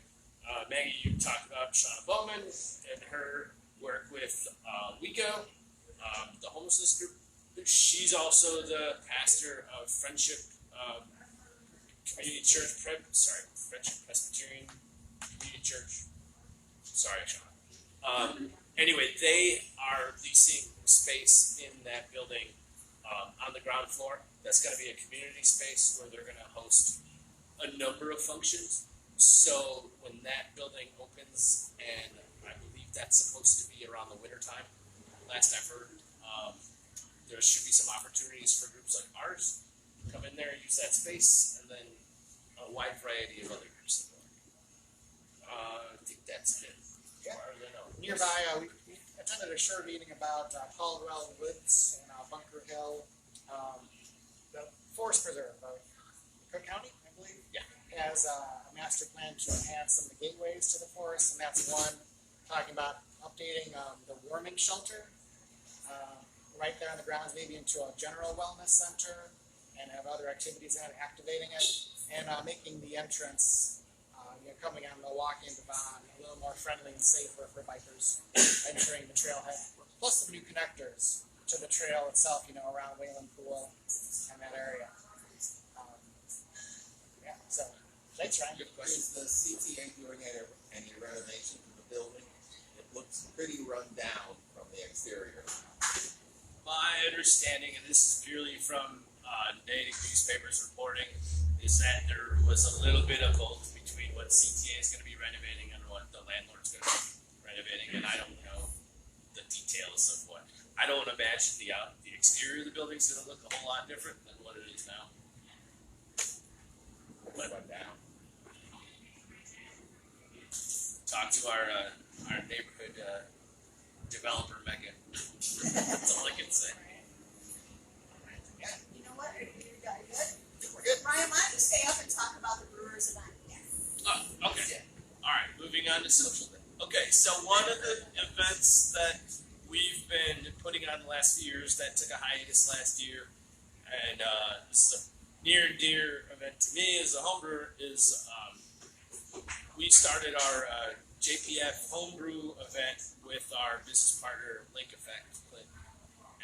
[SPEAKER 8] Maggie, you talked about Shauna Bowman and her work with WECO, the homelessness group. She's also the pastor of Friendship Community Church, Friendship Presbyterian Community Church. Sorry, Shauna. Anyway, they are leasing space in that building on the ground floor. That's going to be a community space where they're going to host a number of functions. So when that building opens, and I believe that's supposed to be around the winter time, last I've heard, there should be some opportunities for groups like ours to come in there, use that space, and then a wide variety of other groups. I think that's it.
[SPEAKER 7] Yeah.
[SPEAKER 8] As far as I know.
[SPEAKER 7] Nearby, we attended a short meeting about Caldwell Woods and Bunker Hill, the forest preserve of Cook County, I believe.
[SPEAKER 8] Yeah.
[SPEAKER 7] Has a master plan to enhance some of the gateways to the forest, and that's one talking about updating the warming shelter right there on the grounds, maybe into a general wellness center, and have other activities in it, activating it, and making the entrance coming on Milwaukee and Devon a little more friendly and safer for bikers entering the trailhead. Plus some new connectors to the trail itself, around Wayland Pool and that area. So thanks, Ryan.
[SPEAKER 4] Good question. Is the CTA doing any renovation to the building? It looks pretty run down from the exterior.
[SPEAKER 8] My understanding, and this is purely from native newspapers reporting, is that there was a little bit of both between what CTA is going to be renovating and what the landlord's going to be renovating, and I don't know the details of what. I don't imagine the exterior of the building is going to look a whole lot different than what it is now. But
[SPEAKER 4] Run down.
[SPEAKER 8] talk to our neighborhood developer, Megan. That's all I can say.
[SPEAKER 1] You know what? Are you guys good?
[SPEAKER 7] We're good.
[SPEAKER 1] Ryan, why don't you stay up and talk about the Brewers event?
[SPEAKER 8] Oh, okay. All right, moving on to social then. Okay, so one of the events that we've been putting on the last few years that took a hiatus last year, and this is a near and dear event to me as a homebrewer, is we started our JPF homebrew event with our business partner, Link Effect, Clint.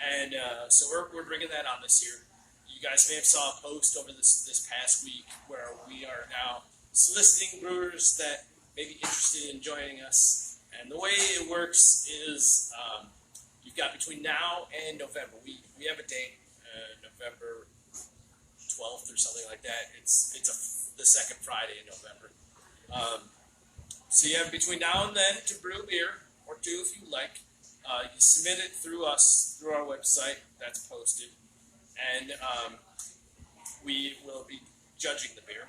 [SPEAKER 8] And so we're bringing that on this year. You guys may have saw a post over this past week where we are now soliciting brewers that may be interested in joining us. And the way it works is you've got between now and November. We have a date, November 12th or something like that. It's the second Friday in November. So you have between now and then to brew a beer, or two if you like. You submit it through us, through our website, that's posted. And we will be judging the beer,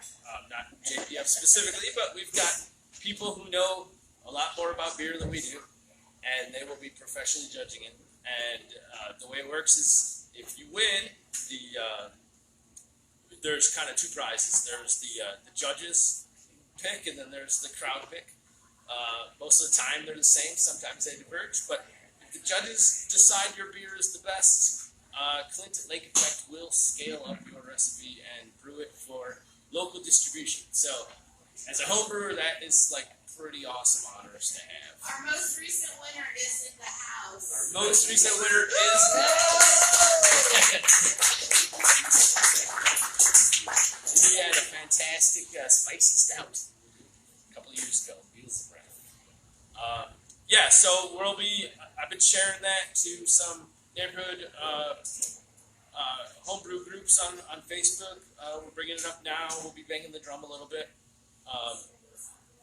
[SPEAKER 8] not JPF specifically, but we've got people who know a lot more about beer than we do, and they will be professionally judging it. And the way it works is if you win, there's kind of two prizes. There's the judges pick, and then there's the crowd pick. Most of the time they're the same. Sometimes they diverge, but if the judges decide your beer is the best, Clint at Lake Effect will scale up your recipe and brew it for local distribution. So, as a home brewer, that is like pretty awesome honors to have.
[SPEAKER 5] Our most recent winner is in the house.
[SPEAKER 8] Our most recent winner is he had a fantastic spicy stout a couple of years ago. Feels the breath. Yeah, so I've been sharing that to some neighborhood homebrew groups on Facebook. We're bringing it up now. We'll be banging the drum a little bit.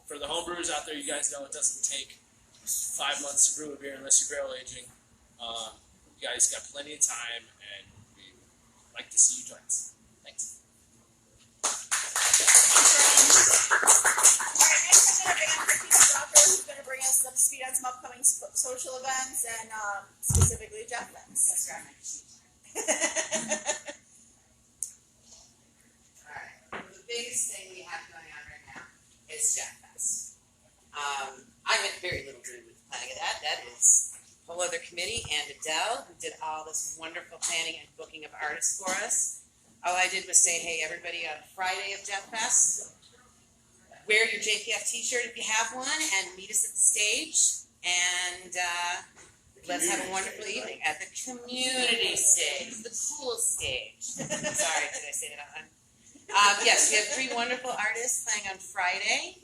[SPEAKER 8] For the homebrewers out there, you guys know it doesn't take 5 months to brew a beer unless you're barrel aging. You guys got plenty of time, and we'd like to see you join us. Thanks.
[SPEAKER 1] Alright, next I'm going to bring on Christy Stalker, who's going to bring us up to speed on some upcoming social events and specifically Jeff events.
[SPEAKER 5] Alright, the biggest thing we have going on right now is Jeff Fest. I had very little to do with the planning of that. That is a whole other committee, and Adele, who did all this wonderful planning and booking of artists for us. All I did was say, hey, everybody, on Friday of Jeff Fest, wear your JPF t-shirt if you have one, and meet us at the stage, and let's have a wonderful evening at the community stage, the cool stage. Sorry, did I say that on? Yes, we have 3 wonderful artists playing on Friday,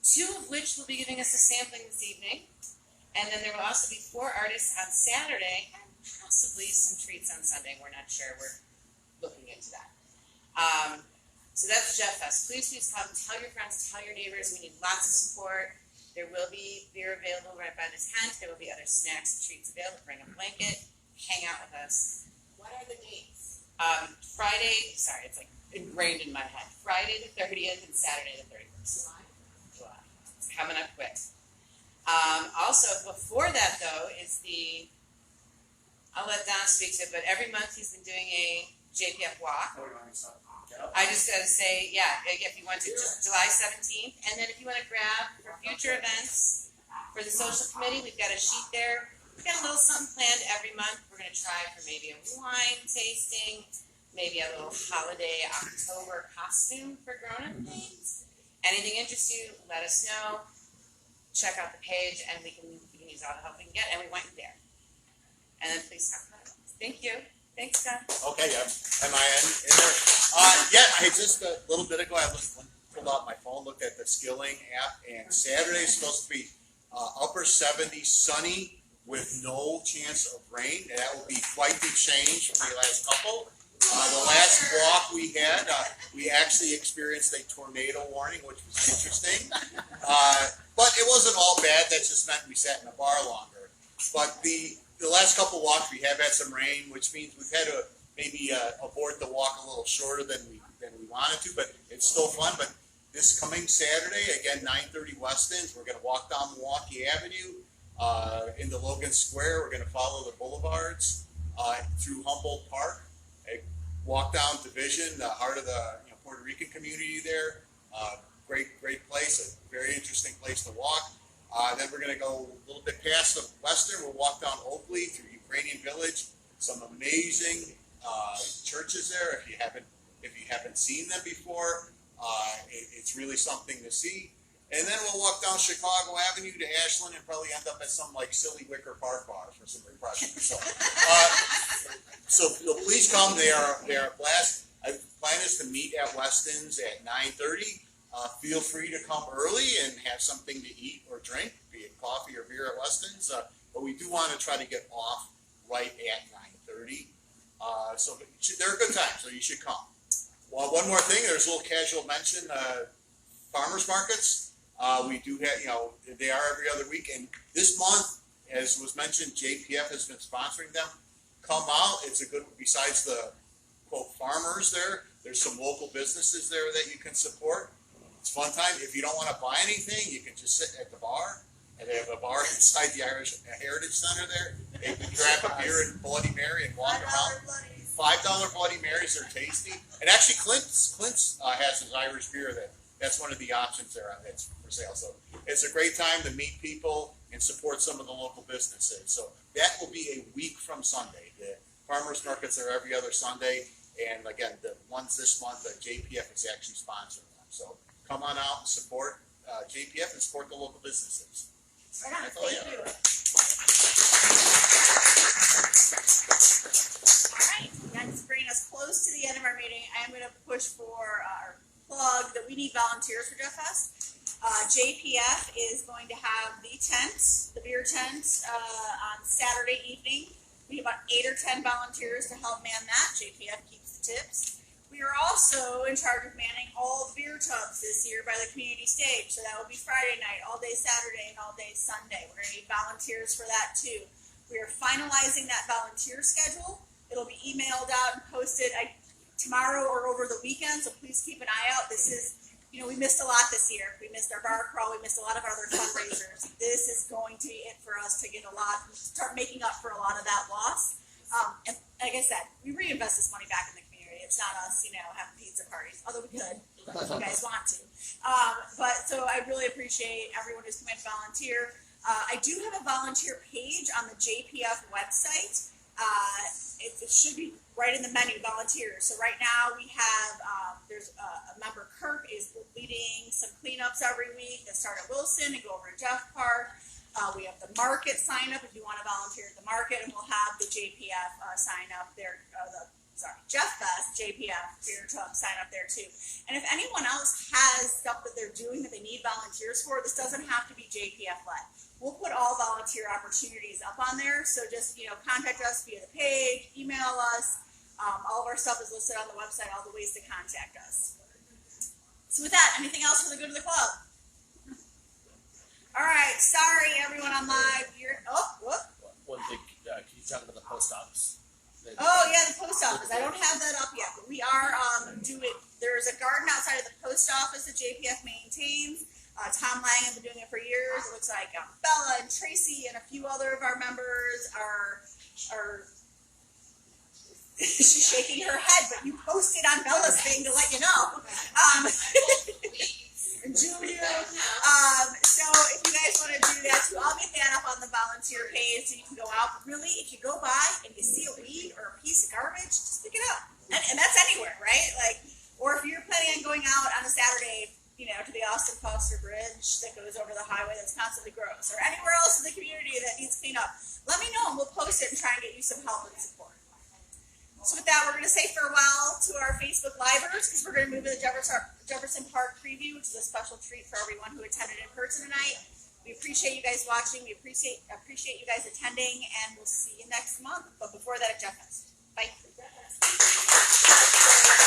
[SPEAKER 5] 2 of which will be giving us a sampling this evening, and then there will also be 4 artists on Saturday, and possibly some treats on Sunday. We're not sure. We're looking into that. So that's Jeff Fest. Please come, tell your friends, tell your neighbors. We need lots of support. There will be beer available right by the tent. There will be other snacks and treats available. Bring a blanket, hang out with us.
[SPEAKER 1] What are the dates?
[SPEAKER 5] Friday, sorry, it's like ingrained in my head. Friday the 30th and Saturday the 31st. July. It's coming up quick. Also, before that though, is I'll let Don speak to it, but every month he's been doing a JPF walk. I just gotta say, yeah, if you want to, just July 17th, and then if you want to grab for future events for the social committee, we've got a sheet there. We've got a little something planned every month. We're gonna try for maybe a wine tasting, maybe a little holiday October costume for grown-up things. Anything interests you, let us know. Check out the page, and we can use all the help we can get, and we went there. And then please talk about it. Thank you. Thanks, Don.
[SPEAKER 9] Okay, am I in there? Yeah, I just a little bit ago, I pulled out my phone, looked at the Skilling app, and Saturday is supposed to be upper 70s, sunny, with no chance of rain. And that will be quite the change from the last couple. The last walk we had, we actually experienced a tornado warning, which was interesting. But it wasn't all bad. That just meant we sat in a bar longer. But the last couple walks, we have had some rain, which means we've had to maybe abort the walk a little shorter than we wanted to, but it's still fun. But this coming Saturday, again, 9:30 West End, we're going to walk down Milwaukee Avenue into Logan Square. We're going to follow the boulevards through Humboldt Park, walk down Division, the heart of the Puerto Rican community there. Great place, a very interesting place to walk. Then we're going to go a little bit past the Western. We'll walk down Oakley through Ukrainian Village. Some amazing churches there. If you haven't seen them before, it's really something to see. And then we'll walk down Chicago Avenue to Ashland and probably end up at some like silly Wicker Park bar for some refreshments. So please come. They are a blast. The plan is to meet at Weston's at 9:30. Feel free to come early and have something to eat or drink, be it coffee or beer at Weston's. But we do want to try to get off right at 9:30. So they're a good time, so you should come. Well, one more thing, there's a little casual mention, farmers markets. We do have, they are every other week. And this month, as was mentioned, JPF has been sponsoring them. Come out. It's a good, besides the, quote, farmers there's some local businesses there that you can support. It's a fun time. If you don't want to buy anything, you can just sit at the bar. And they have a bar inside the Irish Heritage Center there. You can grab a beer and Bloody Mary and walk around. $5 Bloody Marys are tasty. And actually, Clint's has his Irish beer that's one of the options there that's for sale. So it's a great time to meet people and support some of the local businesses. So that will be a week from Sunday. The farmers markets are every other Sunday. And again, the ones this month, JPF is actually sponsoring them. So come on out and support JPF and support the local businesses.
[SPEAKER 1] Right on. Thank you. All right, that's bringing us close to the end of our meeting. I am going to push for our plug that we need volunteers for Jeff Fest. JPF is going to have the tent, the beer tent, on Saturday evening. We have about 8 or 10 volunteers to help man that. JPF keeps the tips. We are also in charge of manning all the beer tubs this year by the community stage. So that will be Friday night, all day Saturday, and all day Sunday. We're going to need volunteers for that too. We are finalizing that volunteer schedule. It'll be emailed out and posted tomorrow or over the weekend, so please keep an eye out. This is, we missed a lot this year. We missed our bar crawl. We missed a lot of other fundraisers. This is going to be it for us to get start making up for a lot of that loss. And like I said, we reinvest this money back in the community. It's not us, having pizza parties, although we could, if you guys want to. But so I really appreciate everyone who's come in to volunteer. I do have a volunteer page on the JPF website. It should be right in the menu, volunteers. So right now we have, there's a member, Kirk, is leading some cleanups every week that start at Wilson and go over to Jeff Park. We have the market sign up if you want to volunteer at the market, and we'll have the JPF sign up there, Jeff Fest, JPF beer tub sign up there too. And if anyone else has stuff that they're doing that they need volunteers for, this doesn't have to be JPF led. We'll put all volunteer opportunities up on there, so just contact us via the page, email us. All of our stuff is listed on the website, all the ways to contact us. So with that, anything else for the good of the club? All right, sorry everyone on live.
[SPEAKER 6] One thing, can you talk about the post office?
[SPEAKER 1] Oh yeah, the post office. I don't have that up yet, but we are doing. There's a garden outside of the post office that JPF maintains. Tom Lang has been doing it for years. It looks like Bella and Tracy and a few other of our members are. She's shaking her head, but you posted on Bella's thing to let you know. And Julia. So if you guys want to do that too, I'll get that up on the volunteer page so you can go out. But really, if you go by and you see a weed or a piece of garbage, just pick it up. And that's anywhere, right? Like, or if you're planning on going out on a Saturday, to the Austin Foster Bridge that goes over the highway that's constantly gross, or anywhere else in the community that needs clean up, let me know and we'll post it and try and get you some help and support. So with that, we're going to say farewell to our Facebook Livers because we're going to move to the Jefferson Park preview, which is a special treat for everyone who attended in person tonight. We appreciate you guys watching. We appreciate you guys attending, and we'll see you next month. But before that, at Jeff Fest. Bye.